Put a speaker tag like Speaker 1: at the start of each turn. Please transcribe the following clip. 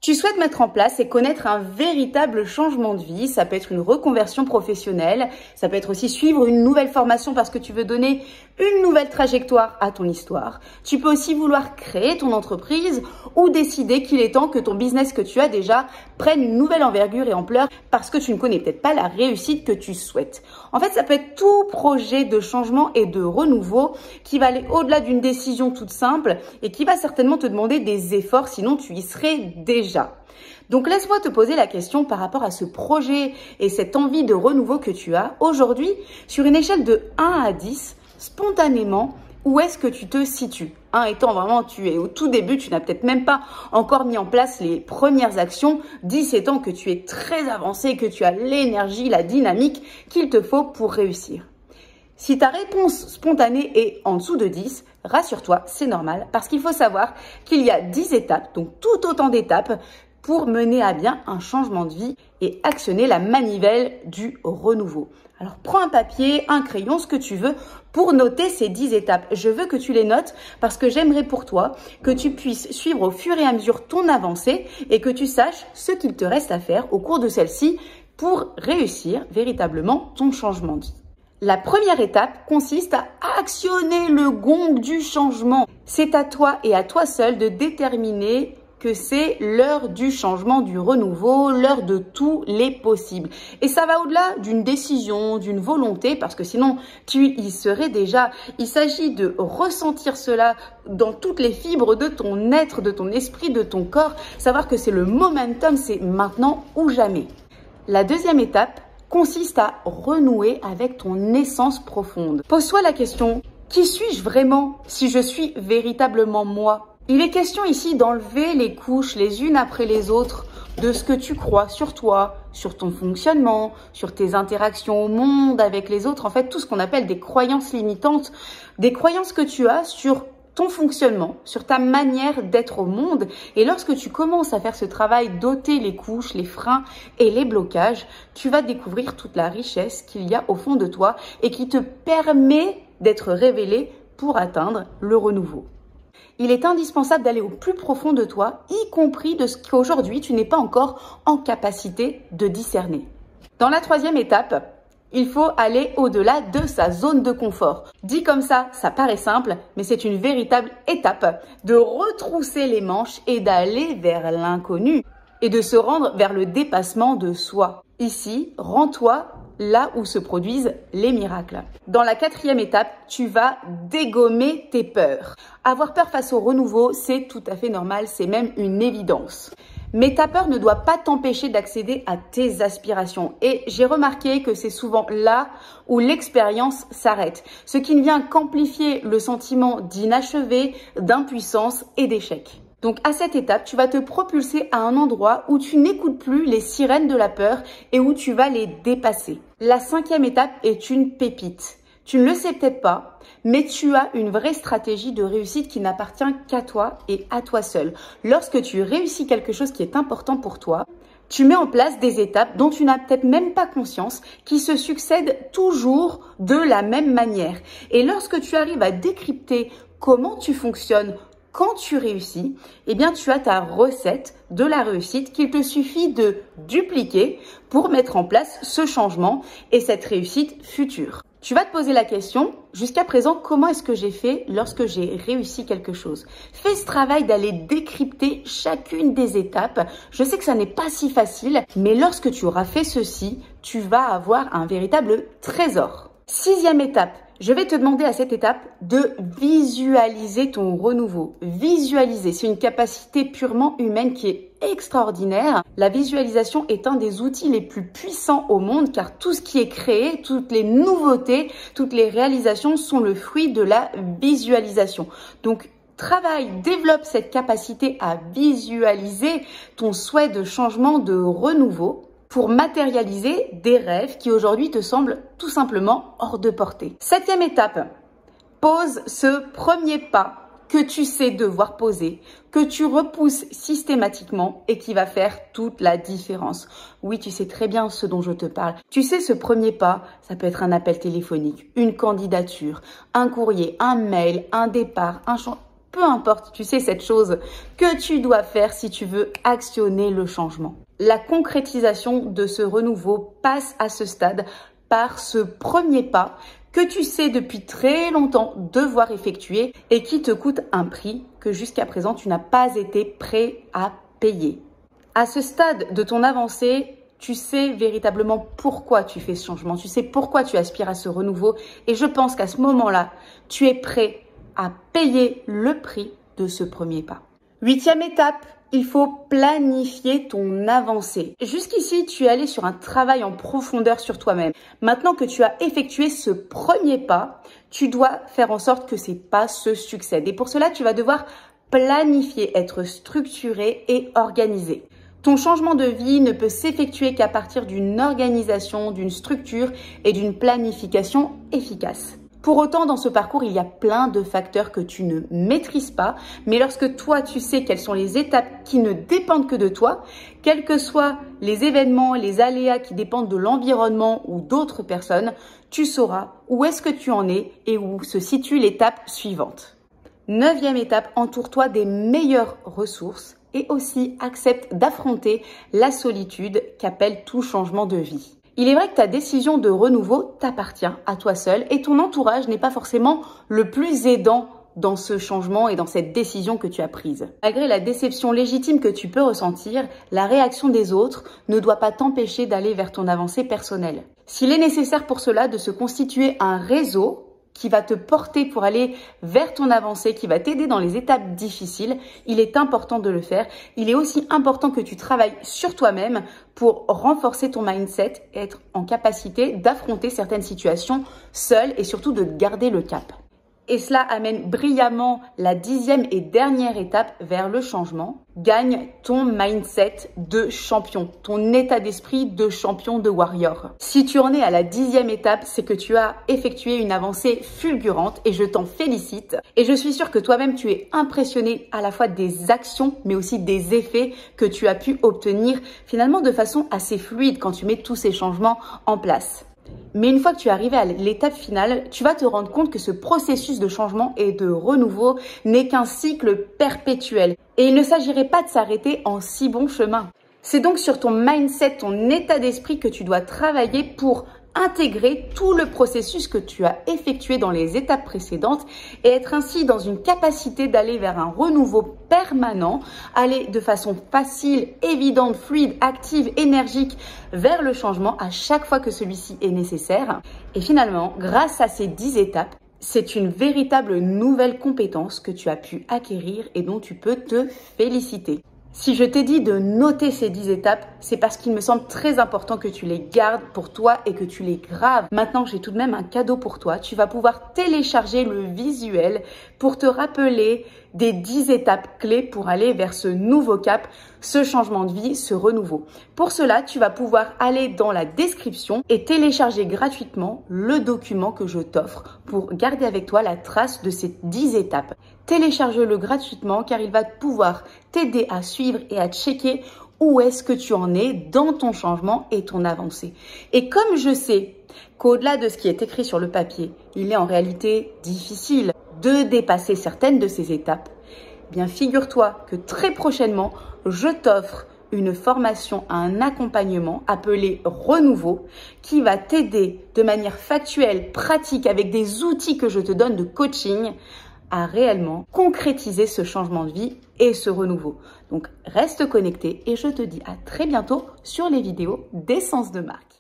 Speaker 1: Tu souhaites mettre en place et connaître un véritable changement de vie. Ça peut être une reconversion professionnelle, ça peut être aussi suivre une nouvelle formation parce que tu veux donner une nouvelle trajectoire à ton histoire. Tu peux aussi vouloir créer ton entreprise ou décider qu'il est temps que ton business que tu as déjà prenne une nouvelle envergure et ampleur parce que tu ne connais peut-être pas la réussite que tu souhaites. En fait, ça peut être tout projet de changement et de renouveau qui va aller au-delà d'une décision toute simple et qui va certainement te demander des efforts, sinon tu y serais déjà. Donc laisse-moi te poser la question par rapport à ce projet et cette envie de renouveau que tu as aujourd'hui sur une échelle de 1 à 10, spontanément, où est-ce que tu te situes? 1 étant vraiment tu es au tout début, tu n'as peut-être même pas encore mis en place les premières actions, 10 étant que tu es très avancé, que tu as l'énergie, la dynamique qu'il te faut pour réussir. Si ta réponse spontanée est en dessous de 10, rassure-toi, c'est normal parce qu'il faut savoir qu'il y a 10 étapes, donc tout autant d'étapes pour mener à bien un changement de vie et actionner la manivelle du renouveau. Alors prends un papier, un crayon, ce que tu veux pour noter ces 10 étapes. Je veux que tu les notes parce que j'aimerais pour toi que tu puisses suivre au fur et à mesure ton avancée et que tu saches ce qu'il te reste à faire au cours de celle-ci pour réussir véritablement ton changement de vie. La première étape consiste à actionner le gong du changement. C'est à toi et à toi seul de déterminer que c'est l'heure du changement, du renouveau, l'heure de tous les possibles. Et ça va au-delà d'une décision, d'une volonté, parce que sinon tu y serais déjà. Il s'agit de ressentir cela dans toutes les fibres de ton être, de ton esprit, de ton corps, savoir que c'est le momentum, c'est maintenant ou jamais. La deuxième étape consiste à renouer avec ton essence profonde. Pose-toi la question, qui suis-je vraiment si je suis véritablement moi? Il est question ici d'enlever les couches les unes après les autres de ce que tu crois sur toi, sur ton fonctionnement, sur tes interactions au monde avec les autres, en fait tout ce qu'on appelle des croyances limitantes, des croyances que tu as sur ton fonctionnement, sur ta manière d'être au monde. Et lorsque tu commences à faire ce travail d'ôter les couches, les freins et les blocages, tu vas découvrir toute la richesse qu'il y a au fond de toi et qui te permet d'être révélé pour atteindre le renouveau. Il est indispensable d'aller au plus profond de toi, y compris de ce qu'aujourd'hui tu n'es pas encore en capacité de discerner. Dans la troisième étape, il faut aller au-delà de sa zone de confort. Dit comme ça paraît simple, mais c'est une véritable étape de retrousser les manches et d'aller vers l'inconnu et de se rendre vers le dépassement de soi. Ici, rends-toi là où se produisent les miracles. Dans la quatrième étape, tu vas dégommer tes peurs. Avoir peur face au renouveau, c'est tout à fait normal, c'est même une évidence. Mais ta peur ne doit pas t'empêcher d'accéder à tes aspirations. Et j'ai remarqué que c'est souvent là où l'expérience s'arrête. Ce qui ne vient qu'amplifier le sentiment d'inachevé, d'impuissance et d'échec. Donc à cette étape, tu vas te propulser à un endroit où tu n'écoutes plus les sirènes de la peur et où tu vas les dépasser. La cinquième étape est une pépite. Tu ne le sais peut-être pas, mais tu as une vraie stratégie de réussite qui n'appartient qu'à toi et à toi seul. Lorsque tu réussis quelque chose qui est important pour toi, tu mets en place des étapes dont tu n'as peut-être même pas conscience, qui se succèdent toujours de la même manière. Et lorsque tu arrives à décrypter comment tu fonctionnes, quand tu réussis, eh bien tu as ta recette de la réussite qu'il te suffit de dupliquer pour mettre en place ce changement et cette réussite future. Tu vas te poser la question, jusqu'à présent, comment est-ce que j'ai fait lorsque j'ai réussi quelque chose? Fais ce travail d'aller décrypter chacune des étapes. Je sais que ça n'est pas si facile, mais lorsque tu auras fait ceci, tu vas avoir un véritable trésor. Sixième étape. Je vais te demander à cette étape de visualiser ton renouveau. Visualiser, c'est une capacité purement humaine qui est extraordinaire. La visualisation est un des outils les plus puissants au monde car tout ce qui est créé, toutes les nouveautés, toutes les réalisations sont le fruit de la visualisation. Donc, travaille, développe cette capacité à visualiser ton souhait de changement, de renouveau, pour matérialiser des rêves qui aujourd'hui te semblent tout simplement hors de portée. Septième étape, pose ce premier pas que tu sais devoir poser, que tu repousses systématiquement et qui va faire toute la différence. Oui, tu sais très bien ce dont je te parle. Tu sais, ce premier pas, ça peut être un appel téléphonique, une candidature, un courrier, un mail, un départ, peu importe, tu sais, cette chose que tu dois faire si tu veux actionner le changement. La concrétisation de ce renouveau passe à ce stade par ce premier pas que tu sais depuis très longtemps devoir effectuer et qui te coûte un prix que jusqu'à présent tu n'as pas été prêt à payer. À ce stade de ton avancée, tu sais véritablement pourquoi tu fais ce changement, tu sais pourquoi tu aspires à ce renouveau et je pense qu'à ce moment-là, tu es prêt à payer le prix de ce premier pas. 8e étape, il faut planifier ton avancée. Jusqu'ici, tu es allé sur un travail en profondeur sur toi-même. Maintenant que tu as effectué ce premier pas, tu dois faire en sorte que ces pas se succèdent. Et pour cela, tu vas devoir planifier, être structuré et organisé. Ton changement de vie ne peut s'effectuer qu'à partir d'une organisation, d'une structure et d'une planification efficace. Pour autant, dans ce parcours, il y a plein de facteurs que tu ne maîtrises pas, mais lorsque toi, tu sais quelles sont les étapes qui ne dépendent que de toi, quels que soient les événements, les aléas qui dépendent de l'environnement ou d'autres personnes, tu sauras où est-ce que tu en es et où se situe l'étape suivante. 9e étape, entoure-toi des meilleures ressources et aussi accepte d'affronter la solitude qu'appelle tout changement de vie. Il est vrai que ta décision de renouveau t'appartient à toi seul et ton entourage n'est pas forcément le plus aidant dans ce changement et dans cette décision que tu as prise. Malgré la déception légitime que tu peux ressentir, la réaction des autres ne doit pas t'empêcher d'aller vers ton avancée personnelle. S'il est nécessaire pour cela de se constituer un réseau qui va te porter pour aller vers ton avancée, qui va t'aider dans les étapes difficiles, il est important de le faire. Il est aussi important que tu travailles sur toi-même pour renforcer ton mindset et être en capacité d'affronter certaines situations seul et surtout de garder le cap. Et cela amène brillamment la 10e et dernière étape vers le changement. Gagne ton mindset de champion, ton état d'esprit de champion, de warrior. Si tu en es à la 10e étape, c'est que tu as effectué une avancée fulgurante et je t'en félicite. Et je suis sûre que toi-même, tu es impressionné à la fois des actions, mais aussi des effets que tu as pu obtenir finalement de façon assez fluide quand tu mets tous ces changements en place. Mais une fois que tu es arrivé à l'étape finale, tu vas te rendre compte que ce processus de changement et de renouveau n'est qu'un cycle perpétuel. Et il ne s'agirait pas de s'arrêter en si bon chemin. C'est donc sur ton mindset, ton état d'esprit que tu dois travailler pour intégrer tout le processus que tu as effectué dans les étapes précédentes et être ainsi dans une capacité d'aller vers un renouveau permanent, aller de façon facile, évidente, fluide, active, énergique vers le changement à chaque fois que celui-ci est nécessaire. Et finalement, grâce à ces 10 étapes, c'est une véritable nouvelle compétence que tu as pu acquérir et dont tu peux te féliciter. Si je t'ai dit de noter ces 10 étapes, c'est parce qu'il me semble très important que tu les gardes pour toi et que tu les graves. Maintenant, j'ai tout de même un cadeau pour toi. Tu vas pouvoir télécharger le visuel pour te rappeler des 10 étapes clés pour aller vers ce nouveau cap, ce changement de vie, ce renouveau. Pour cela, tu vas pouvoir aller dans la description et télécharger gratuitement le document que je t'offre pour garder avec toi la trace de ces 10 étapes. Télécharge-le gratuitement car il va pouvoir t'aider à suivre et à checker où est-ce que tu en es dans ton changement et ton avancée. Et comme je sais qu'au-delà de ce qui est écrit sur le papier, il est en réalité difficile de dépasser certaines de ces étapes, eh bien figure-toi que très prochainement, je t'offre une formation, un accompagnement appelé Renouveau qui va t'aider de manière factuelle, pratique, avec des outils que je te donne de coaching à réellement concrétiser ce changement de vie et ce renouveau. Donc reste connecté et je te dis à très bientôt sur les vidéos d'Essence de marque.